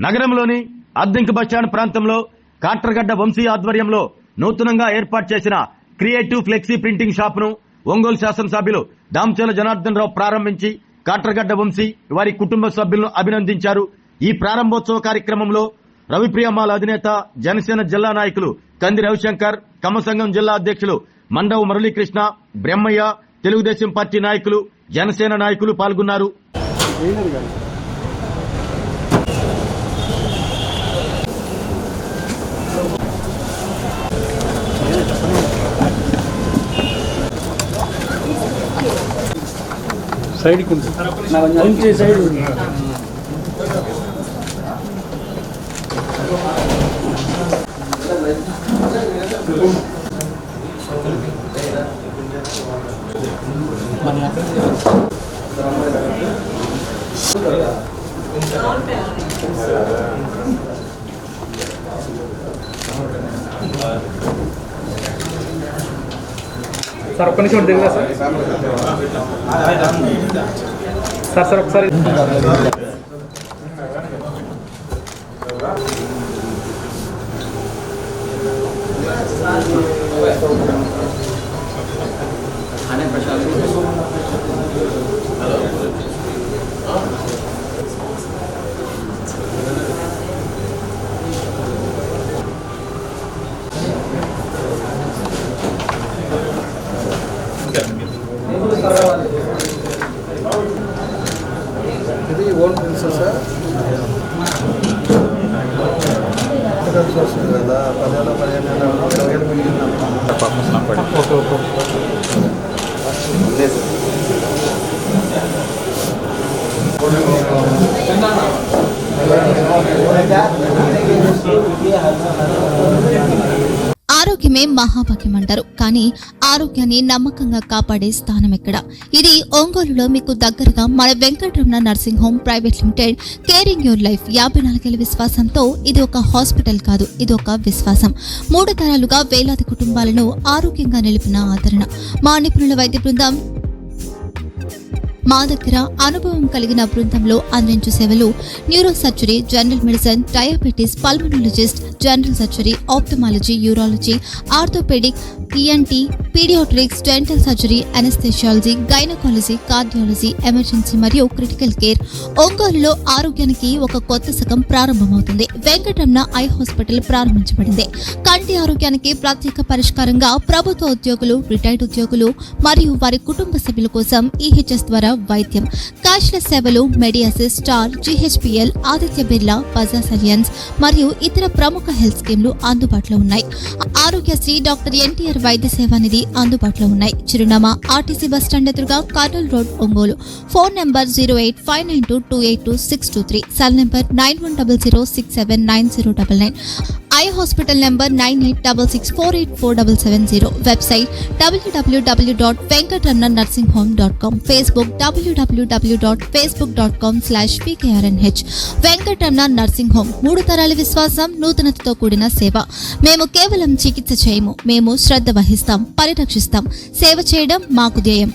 నగరంలోని అద్దెంకి బస్టాండ్ ప్రాంతంలో కాట్రగడ్డ వంశీ ఆధ్వర్యంలో నూతనంగా ఏర్పాటు చేసిన క్రియేటివ్ ఫ్లెక్సీ ప్రింటింగ్ షాప్ ను ఒంగోలు శాసనసభ్యులు దామచర్ల జనార్దన్ రావు ప్రారంభించి కాట్రగడ్డ వంశీ వారి కుటుంబ సభ్యులను అభినందించారు. ఈ ప్రారంభోత్సవ కార్యక్రమంలో రవిప్రియమాల అధినేత జనసేన జిల్లా నాయకులు కంది రవిశంకర్, కమ్మ సంఘం జిల్లా అధ్యక్షులు మండవ మురళీకృష్ణ, బ్రహ్మయ్య, తెలుగుదేశం పార్టీ నాయకులు, జనసేన నాయకులు పాల్గొన్నారు. సైడ్ సార్ ఒక్క నిమిషం దిగుదా సార్ సార్ ఒకసారి ఇది ఓన్ బిజినెస్ సార్ కదా 15 మిగిలిన ఆరోగ్యమే మహాభాగ్యం అంటారు. కానీ ఆరోగ్యాన్ని నమ్మకంగా కాపాడే స్థానం ఎక్కడ? ఇది ఒంగోలులో మీకు దగ్గరగా మన Venkataramana nursing home private limited. Caring your life 54 ఏళ్ల విశ్వాసంతో ఇది ఒక హాస్పిటల్ కాదు, ఇది ఒక విశ్వాసం. 3 తరాలుగా వేలాది కుటుంబాలను ఆరోగ్యంగా నిలిపిన ఆదరణ. మా నిపుణుల వైద్య బృందం మా దగ్గర అనుభవం కలిగిన బృందంలో అందించే సేవలు neuro surgery, general medicine, diabetes, pulmonologist, general surgery, ophthalmology, urology, orthopedic, ENT, pediatrics, dental surgery, anesthesiology, gynecology, cardiology, emergency మరియు క్రిటికల్ కేర్. ఒంగోలులో ఆరోగ్యానికి ఒక కొత్త శకం ప్రారంభమవుతుంది. వెంకటరమణ ఐ హాస్పిటల్ ప్రారంభించబడింది. కంటి ఆరోగ్యానికి ప్రత్యేక పరిష్కారంగా ప్రభుత్వ ఉద్యోగులు, రిటైర్డ్ ఉద్యోగులు మరియు వారి కుటుంబ సభ్యుల కోసం ఈహెచ్ఎస్ ద్వారా వైద్యం, క్యాష్లెస్ సేవలు, మెడియాసిస్, స్టార్, జీహెచ్పీఎల్, ఆదిత్య బిర్లా, బజాజ్ అలియన్స్ మరియు ఇతర ప్రముఖ హెల్త్ స్కీమ్లు అందుబాటులో ఉన్నాయి. ఆరోగ్యశ్రీ, డాక్టర్ ఎన్టీఆర్ వైద్య సేవా నిధి అందుబాటులో ఉన్నాయి. చిరునామా ఆర్టీసీ బస్టాండ్ ఎదురుగా, Kurnool road, Ongole. Phone number 08592282623, cell number 9100679099. Eye hospital number 9866484770. Website www.venkatramanarsinghome.com. Facebook www.facebook.com/pkrnh. Venkataramana nursing home, 3 తరాల విశ్వాసం, నూతనతతో కూడిన సేవ. మేము కేవలం చికిత్స చేయము, మేము శ్రద్ధ వహిస్తాం, పరిరక్షిస్తాం. సేవ చేయడం మాకు ధ్యేయం.